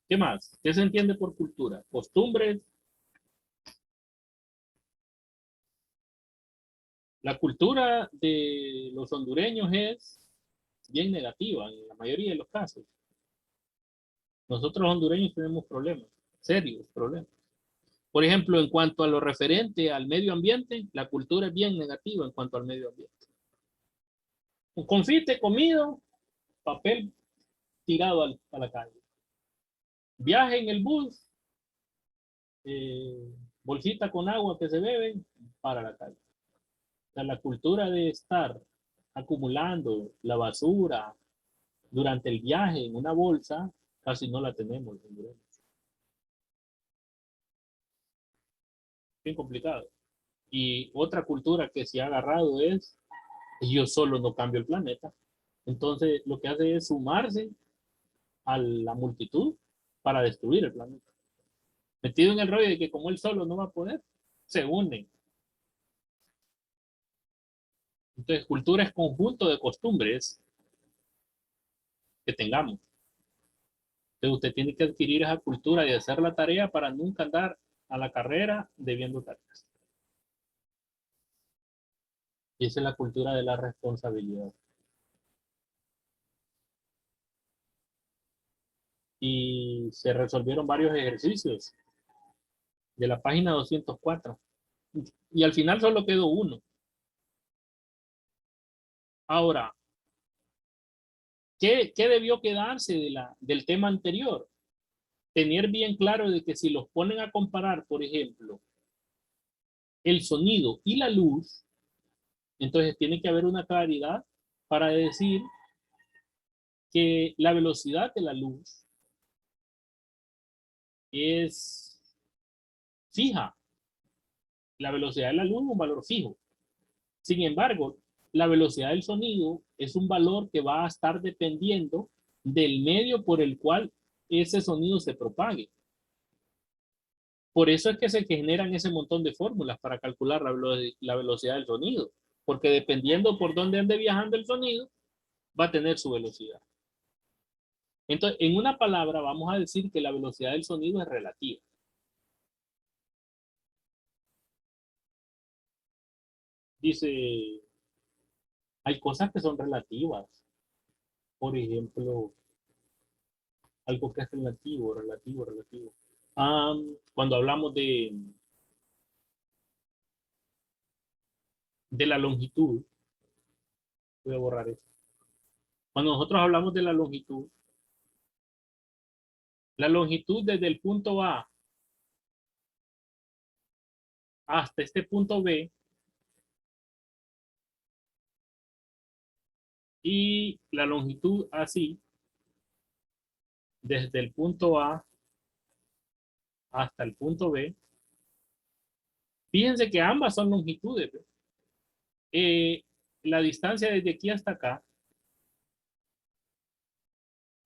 ¿Qué más? ¿Qué se entiende por cultura? Costumbres. La cultura de los hondureños es bien negativa en la mayoría de los casos. Nosotros los hondureños tenemos problemas, serios problemas. Por ejemplo, en cuanto a lo referente al medio ambiente, la cultura es bien negativa en cuanto al medio ambiente. Un confite comido, papel tirado a la calle. Viaje en el bus, bolsita con agua que se bebe para la calle. O sea, la cultura de estar acumulando la basura durante el viaje en una bolsa, casi no la tenemos. Bien complicado. Y otra cultura que se ha agarrado es, yo solo no cambio el planeta. Entonces, lo que hace es sumarse a la multitud para destruir el planeta. Metido en el rollo de que como él solo no va a poder, se unen. Entonces, cultura es conjunto de costumbres que tengamos. Entonces, usted tiene que adquirir esa cultura y hacer la tarea para nunca andar a la carrera debiendo tareas. Y esa es la cultura de la responsabilidad. Y se resolvieron varios ejercicios de la página 204. Y al final solo quedó uno. Ahora, ¿qué debió quedarse del tema anterior? Tener bien claro de que si los ponen a comparar, por ejemplo, el sonido y la luz, entonces tiene que haber una claridad para decir que la velocidad de la luz es fija. La velocidad de la luz es un valor fijo. Sin embargo, la velocidad del sonido es un valor que va a estar dependiendo del medio por el cual ese sonido se propague. Por eso es que se generan ese montón de fórmulas para calcular la velocidad del sonido, porque dependiendo por dónde ande viajando el sonido, va a tener su velocidad. Entonces, en una palabra vamos a decir que la velocidad del sonido es relativa. Dice, hay cosas que son relativas. Por ejemplo, algo que es relativo. Cuando hablamos de la longitud, voy a borrar eso. Cuando nosotros hablamos de la longitud desde el punto A hasta este punto B y la longitud así, desde el punto A hasta el punto B, fíjense que ambas son longitudes. Eh, la distancia desde aquí hasta acá,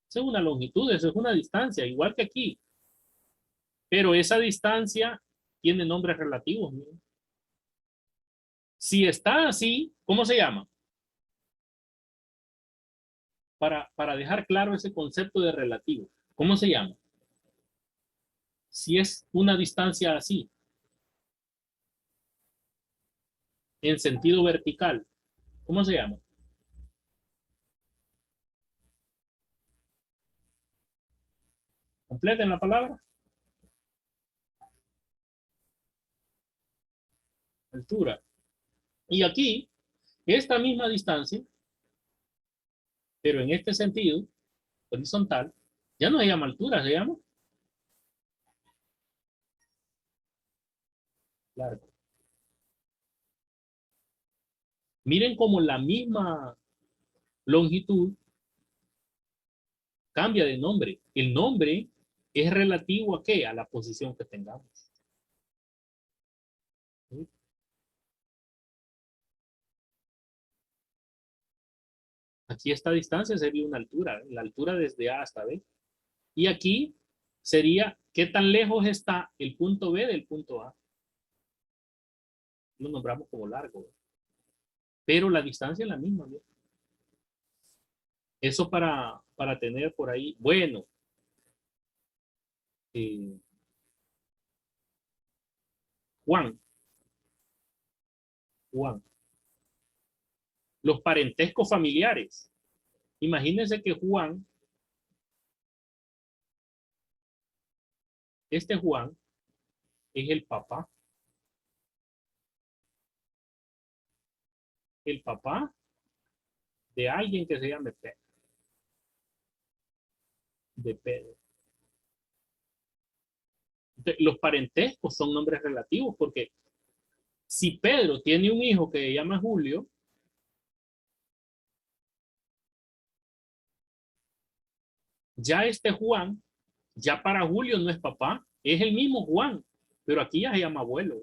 eso es una longitud, eso es una distancia, igual que aquí. Pero esa distancia tiene nombres relativos. Miren. Si está así, ¿cómo se llama? Para dejar claro ese concepto de relativo. ¿Cómo se llama? Si es una distancia así, en sentido vertical, ¿cómo se llama? Completen la palabra. Altura. Y aquí, esta misma distancia, pero en este sentido, horizontal, ya no se llama altura, se llama largo. Miren cómo la misma longitud cambia de nombre. El nombre es relativo a qué? A la posición que tengamos. ¿Sí? Aquí esta distancia sería una altura, la altura desde A hasta B. Y aquí sería qué tan lejos está el punto B del punto A. Lo nombramos como largo, pero la distancia es la misma. ¿No? Eso para tener por ahí. Bueno, eh, Juan, Juan. Los parentescos familiares. Imagínense que Juan, este Juan, es el papá de alguien que se llame Pedro, de Pedro. Entonces, los parentescos son nombres relativos porque si Pedro tiene un hijo que se llama Julio, ya este Juan, ya para Julio no es papá, es el mismo Juan, pero aquí ya se llama abuelo.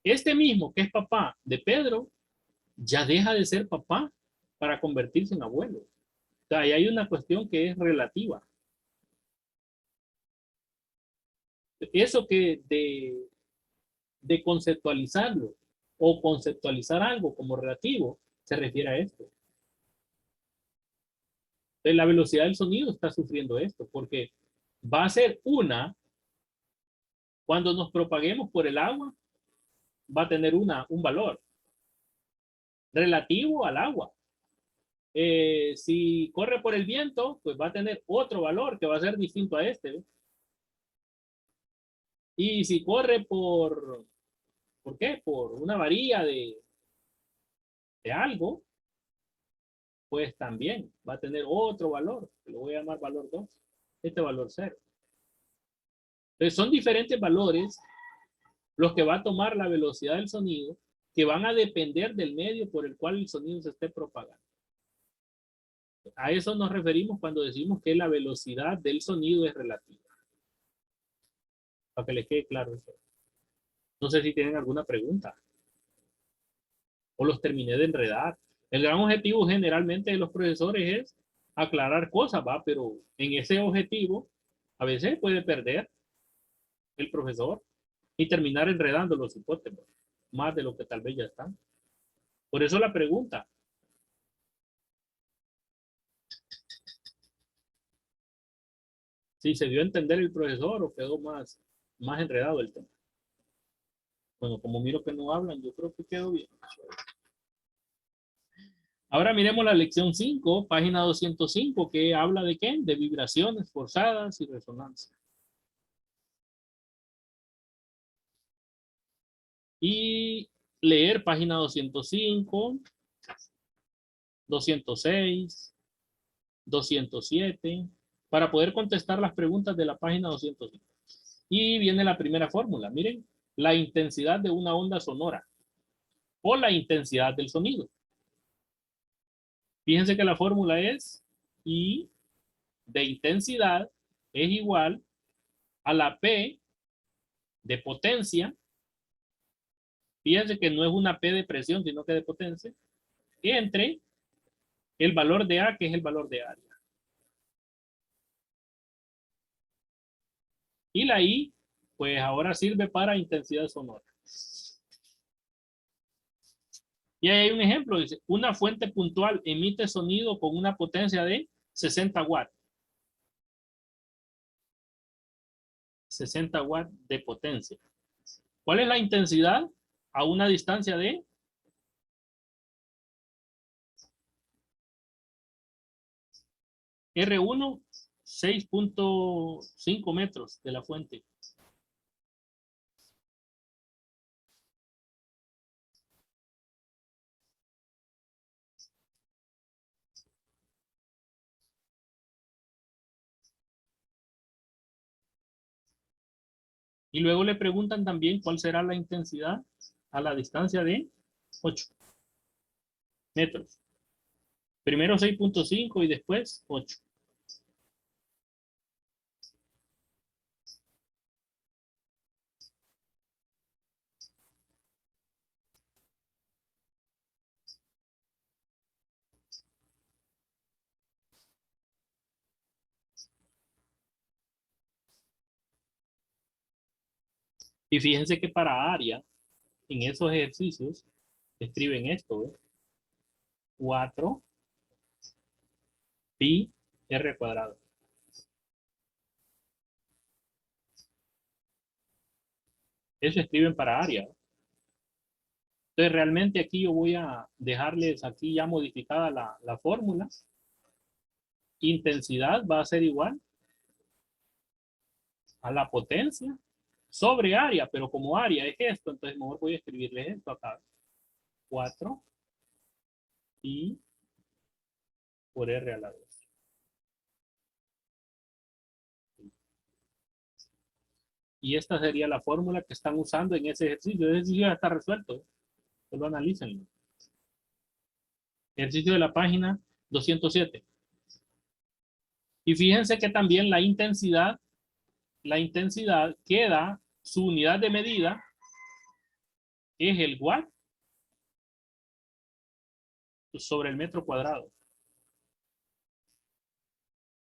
Este mismo que es papá de Pedro, ya deja de ser papá para convertirse en abuelo. O sea, ahí hay una cuestión que es relativa. Eso que de conceptualizarlo o conceptualizar algo como relativo se refiere a esto. Entonces, la velocidad del sonido está sufriendo esto porque va a ser una, cuando nos propaguemos por el agua, va a tener un valor relativo al agua. Si corre por el viento, pues va a tener otro valor que va a ser distinto a este. ¿Ves? Y si corre ¿por qué? Por una varilla de algo, pues también va a tener otro valor, que lo voy a llamar valor 2, este valor 0. Entonces son diferentes valores los que va a tomar la velocidad del sonido, que van a depender del medio por el cual el sonido se esté propagando. A eso nos referimos cuando decimos que la velocidad del sonido es relativa. Para que les quede claro eso. No sé si tienen alguna pregunta o los terminé de enredar. El gran objetivo generalmente de los profesores es aclarar cosas, ¿va? Pero en ese objetivo a veces puede perder el profesor y terminar enredando los hipótesis más de lo que tal vez ya están. Por eso la pregunta. Si se dio a entender el profesor o quedó más enredado el tema. Bueno, como miro que no hablan, yo creo que quedó bien. Ahora miremos la lección 5, página 205, que habla de qué? De vibraciones forzadas y resonancia. Y leer página 205, 206, 207, para poder contestar las preguntas de la página 205. Y viene la primera fórmula, miren, la intensidad de una onda sonora o la intensidad del sonido. Fíjense que la fórmula es I de intensidad es igual a la P de potencia. Fíjense que no es una P de presión, sino que de potencia, entre el valor de A, que es el valor de área. Y la I, pues ahora sirve para intensidad sonora. Y ahí hay un ejemplo, dice, una fuente puntual emite sonido con una potencia de 60 watts. 60 watts de potencia. ¿Cuál es la intensidad a una distancia de R1, 6.5 metros de la fuente? Y luego le preguntan también cuál será la intensidad a la distancia de 8 metros. Primero 6.5 y después 8. Y fíjense que para área, en esos ejercicios, escriben esto, ¿ves? 4 pi R cuadrado. Eso escriben para área. Entonces realmente aquí yo voy a dejarles aquí ya modificada la fórmula. Intensidad va a ser igual a la potencia sobre área, pero como área es esto, entonces mejor voy a escribirles esto acá. 4 pi por R a la 2. Y esta sería la fórmula que están usando en ese ejercicio. El ejercicio ya está resuelto. Solo analícenlo. Ejercicio de la página 207. Y fíjense que también la intensidad queda, su unidad de medida es el watt sobre el metro cuadrado.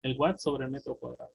El watt sobre el metro cuadrado.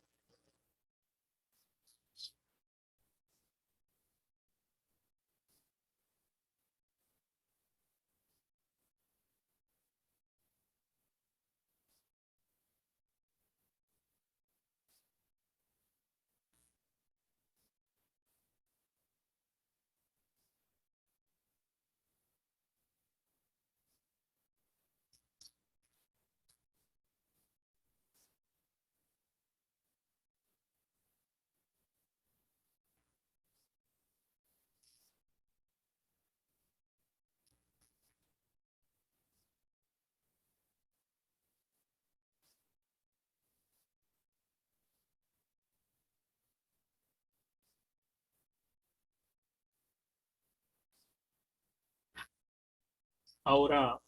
Ahora,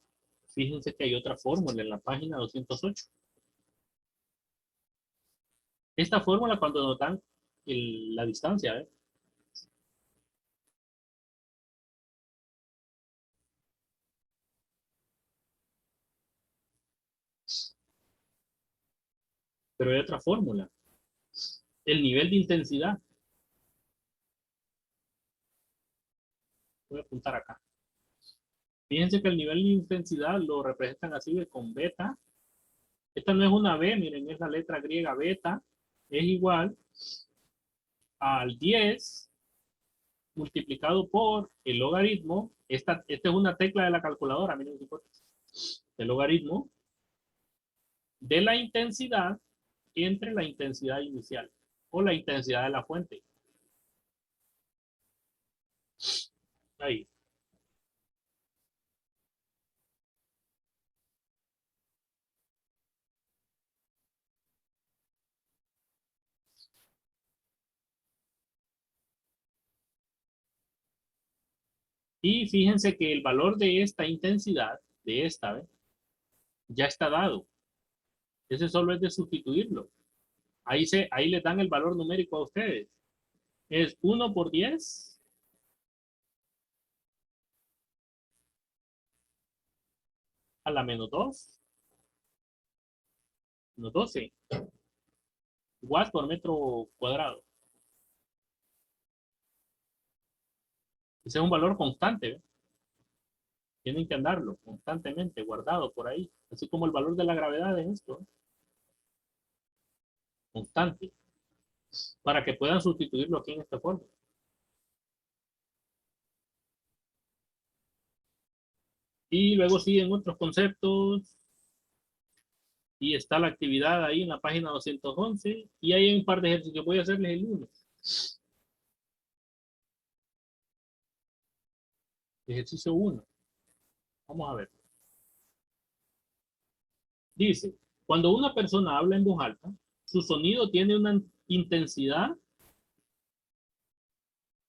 fíjense que hay otra fórmula en la página 208. Esta fórmula cuando nos dan la distancia, ¿eh? Pero hay otra fórmula. El nivel de intensidad. Voy a apuntar acá. Fíjense que el nivel de intensidad lo representan así de con beta. Esta no es una B, miren, es la letra griega beta. Es igual al 10 multiplicado por el logaritmo. Esta es una tecla de la calculadora, miren, el logaritmo de la intensidad entre la intensidad inicial o la intensidad de la fuente. Ahí. Y fíjense que el valor de esta intensidad, de esta, ¿ve? Ya está dado. Ese solo es de sustituirlo. Ahí les dan el valor numérico a ustedes. Es 1 por 10 a la menos 2, menos 12 watts por metro cuadrado. Ese es un valor constante, ¿ve? Tienen que andarlo constantemente guardado por ahí. Así como el valor de la gravedad es esto, ¿eh? Constante. Para que puedan sustituirlo aquí en esta forma. Y luego siguen otros conceptos. Y está la actividad ahí en la página 211. Y hay un par de ejercicios. Voy a hacerles el lunes. Ejercicio 1. Vamos a ver. Dice, cuando una persona habla en voz alta, su sonido tiene una intensidad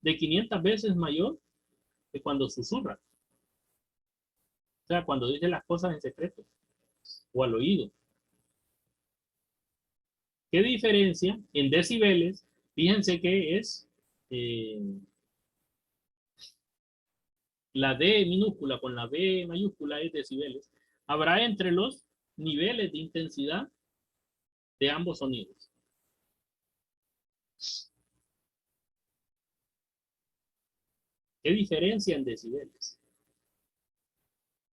de 500 veces mayor que cuando susurra. O sea, cuando dice las cosas en secreto o al oído. ¿Qué diferencia en decibeles? Fíjense que es la D minúscula con la B mayúscula es decibeles. Habrá entre los niveles de intensidad de ambos sonidos. ¿Qué diferencia en decibeles?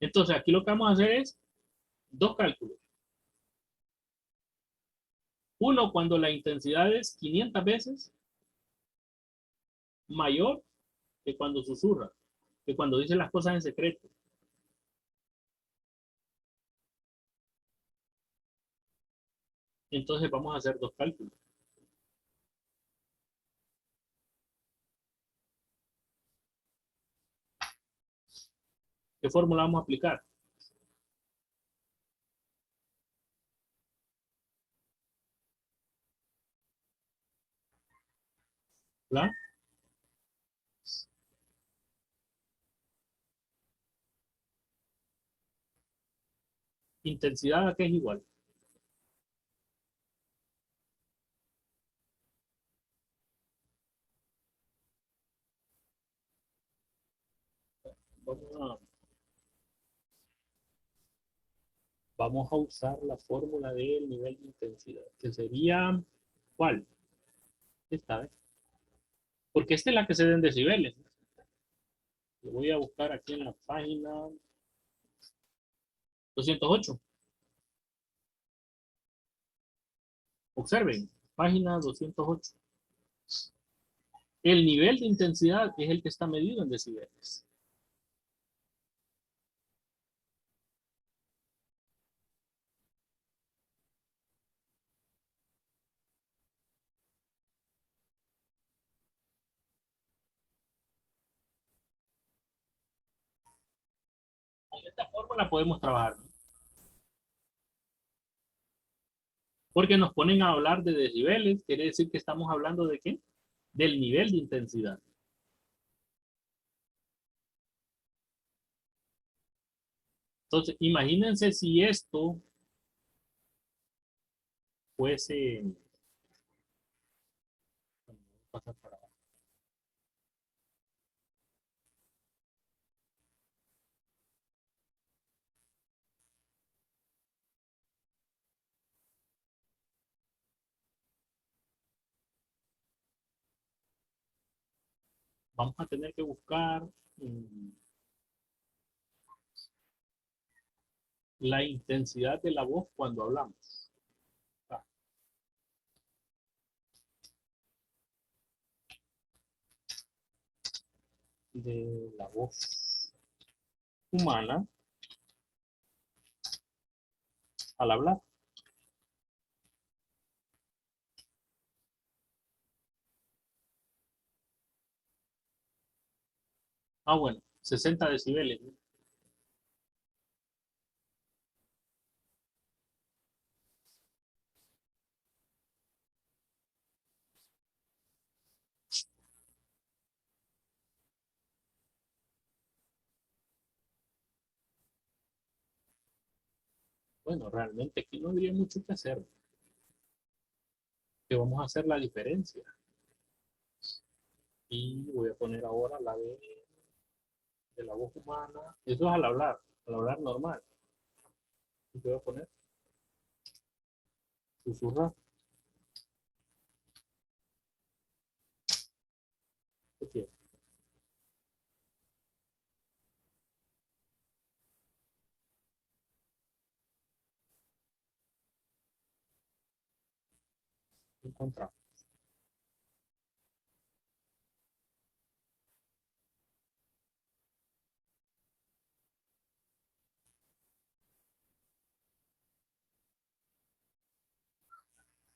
Entonces, aquí lo que vamos a hacer es dos cálculos. Uno, cuando la intensidad es 500 veces mayor que cuando susurra, que cuando dice las cosas en secreto. Entonces vamos a hacer dos cálculos. ¿Qué fórmula vamos a aplicar? ¿La? Intensidad a qué es igual. Vamos a, vamos a usar la fórmula del nivel de intensidad, que sería, ¿cuál? Esta, ¿eh? Porque esta es la que se den decibeles. Lo voy a buscar aquí en la página 208. Observen, página 208. El nivel de intensidad es el que está medido en decibeles. Con esta fórmula podemos trabajar, ¿no? Porque nos ponen a hablar de decibeles, quiere decir que estamos hablando de qué? Del nivel de intensidad. Entonces, imagínense si esto fuese, vamos a tener que buscar la intensidad de la voz cuando hablamos. Ah, de la voz humana al hablar. Ah, bueno, 60 decibeles, ¿no? Bueno, realmente aquí no habría mucho que hacer. Que vamos a hacer la diferencia. Y voy a poner ahora la de la voz humana. Eso es al hablar normal. Y voy a poner susurrar. Ok, encontramos.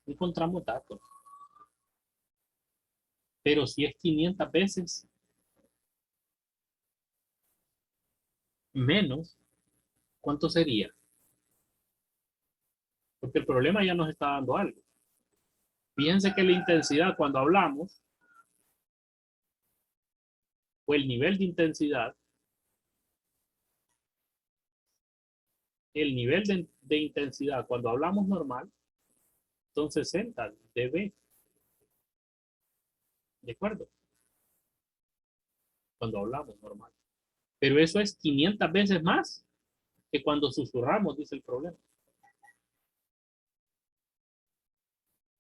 Encontramos datos. Pero si es 500 veces menos, ¿cuánto sería? Porque el problema ya nos está dando algo. Fíjense que la intensidad cuando hablamos, o el nivel de intensidad, el nivel de intensidad cuando hablamos normal son 60 dB, ¿de acuerdo? Cuando hablamos normal. Pero eso es 500 veces más que cuando susurramos, dice el problema.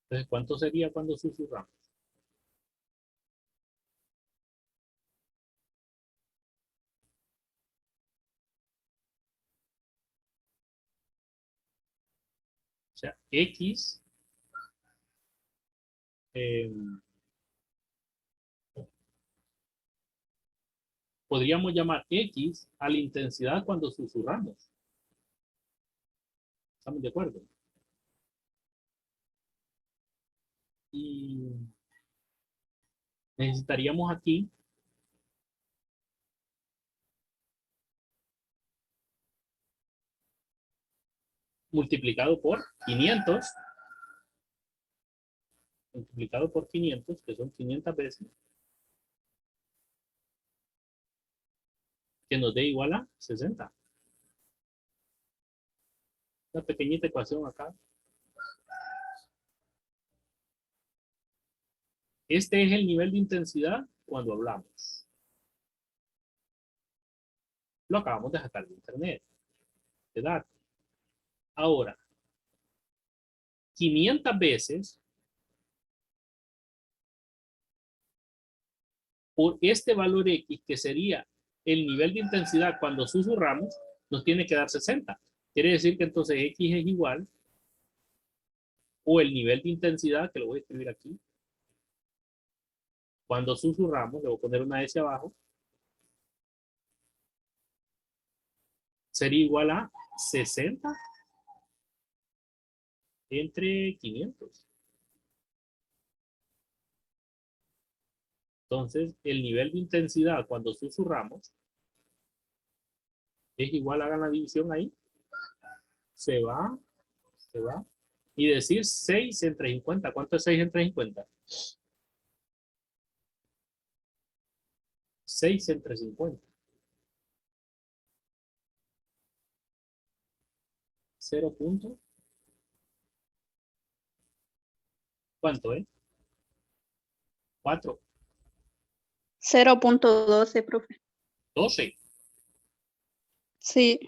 Entonces, ¿cuánto sería cuando susurramos? O sea, X eh, podríamos llamar X a la intensidad cuando susurramos. ¿Estamos de acuerdo? Y necesitaríamos aquí multiplicado por 500, multiplicado por 500, que son 500 veces, que nos dé igual a 60. Una pequeñita ecuación acá. Este es el nivel de intensidad cuando hablamos. Lo acabamos de sacar de internet, de datos. Ahora, 500 veces por este valor X, que sería el nivel de intensidad cuando susurramos, nos tiene que dar 60. Quiere decir que entonces X es igual, o el nivel de intensidad, que lo voy a escribir aquí, cuando susurramos, le voy a poner una S abajo, sería igual a 60 entre 500. Entonces, el nivel de intensidad cuando susurramos es igual, hagan la división ahí, se va, se va, y decir 6 entre 50. ¿Cuánto es 6 entre 50? 6 entre 50. 0. ¿Cuánto es? 4. 0.12, profe. 12. Sí.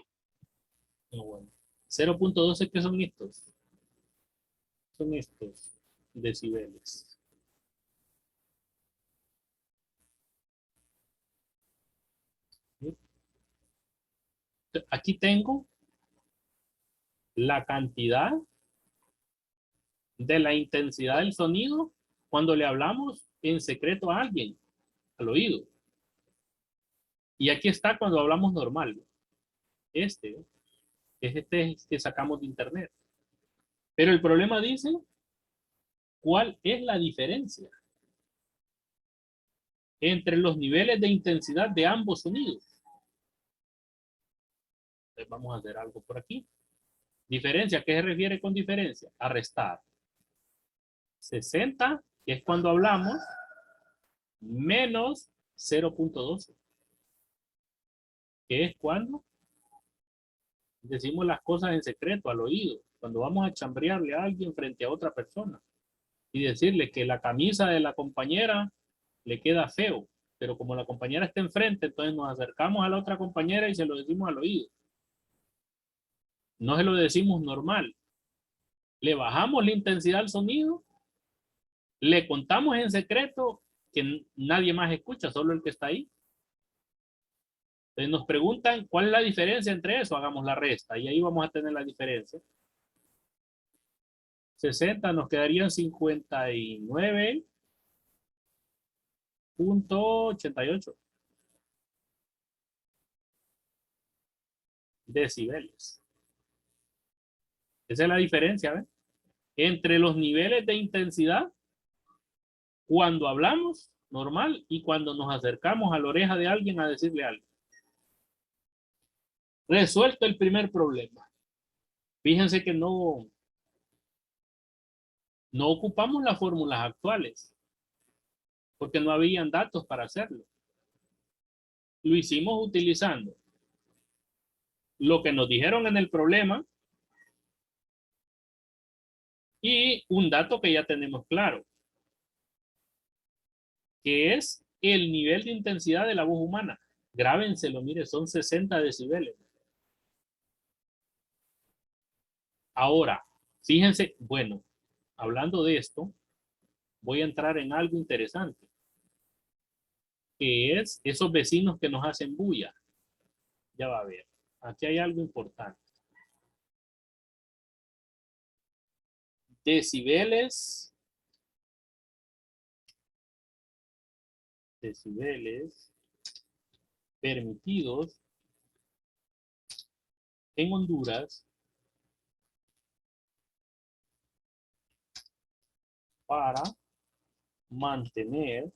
No, bueno. 0.12, ¿qué son estos? Son estos decibeles. Aquí tengo la cantidad de la intensidad del sonido cuando le hablamos en secreto a alguien, al oído. Y aquí está cuando hablamos normal. Este es este que sacamos de internet. Pero el problema dice, ¿cuál es la diferencia entre los niveles de intensidad de ambos sonidos? Entonces vamos a hacer algo por aquí. Diferencia, ¿a qué se refiere con diferencia? A restar. 60, que es cuando hablamos, menos 0.12, que es cuando decimos las cosas en secreto, al oído, cuando vamos a chambrearle a alguien frente a otra persona y decirle que la camisa de la compañera le queda feo, pero como la compañera está enfrente, entonces nos acercamos a la otra compañera y se lo decimos al oído. No se lo decimos normal. Le bajamos la intensidad al sonido, le contamos en secreto que nadie más escucha, solo el que está ahí. Entonces nos preguntan cuál es la diferencia entre eso, hagamos la resta y ahí vamos a tener la diferencia. 60 nos quedarían 59.88 decibeles. Esa es la diferencia, ¿ves? Entre los niveles de intensidad cuando hablamos normal y cuando nos acercamos a la oreja de alguien a decirle algo. Resuelto el primer problema. Fíjense que no ocupamos las fórmulas actuales porque no habían datos para hacerlo. Lo hicimos utilizando lo que nos dijeron en el problema y un dato que ya tenemos claro, que es el nivel de intensidad de la voz humana. Grábenselo, mire, son 60 decibeles. Ahora, fíjense, bueno, hablando de esto, voy a entrar en algo interesante, que es esos vecinos que nos hacen bulla. Ya va a ver, aquí hay algo importante. Decibeles decibeles permitidos en Honduras para mantener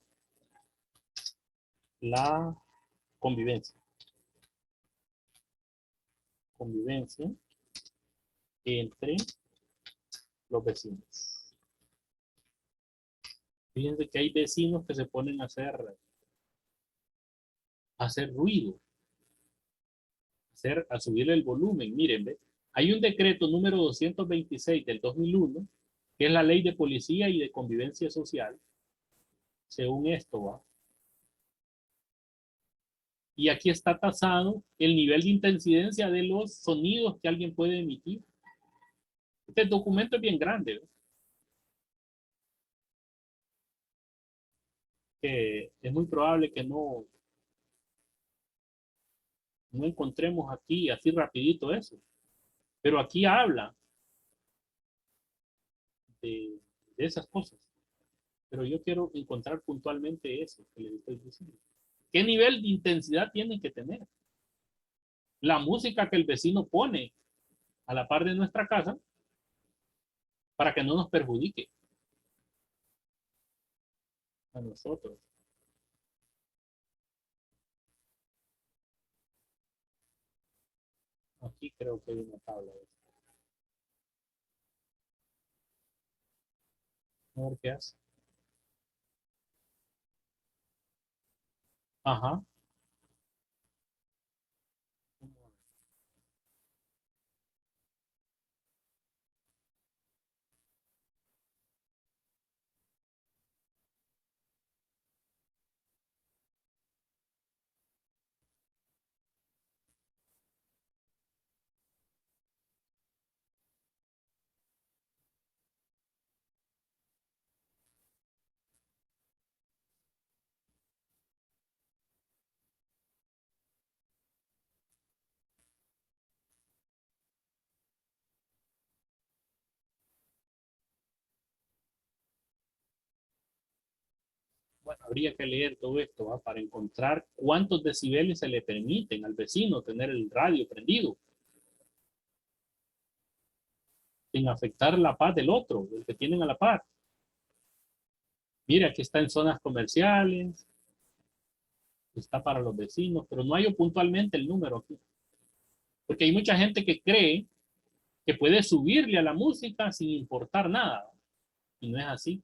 la convivencia. Convivencia entre los vecinos. Fíjense que hay vecinos que se ponen a hacer ruido, a subir el volumen. Miren, ¿ve? Hay un decreto número 226 del 2001, que es la ley de policía y de convivencia social. Según esto, ¿va? Y aquí está tasado el nivel de intensidad de los sonidos que alguien puede emitir. Este documento es bien grande, ¿ve? Que es muy probable que no encontremos aquí así rapidito eso. Pero aquí habla de esas cosas. Pero yo quiero encontrar puntualmente eso que les estoy diciendo. ¿Qué nivel de intensidad tienen que tener? La música que el vecino pone a la par de nuestra casa para que no nos perjudique a nosotros. Aquí creo que hay una tabla. A ver qué hace. Ajá. Bueno, habría que leer todo esto, ¿va? Para encontrar cuántos decibeles se le permiten al vecino tener el radio prendido sin afectar la paz del otro, del que tienen a la par. Mira, aquí está en zonas comerciales, está para los vecinos, pero no hay puntualmente el número aquí. Porque hay mucha gente que cree que puede subirle a la música sin importar nada. Y no es así.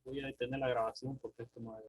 Voy a detener la grabación porque esto no va a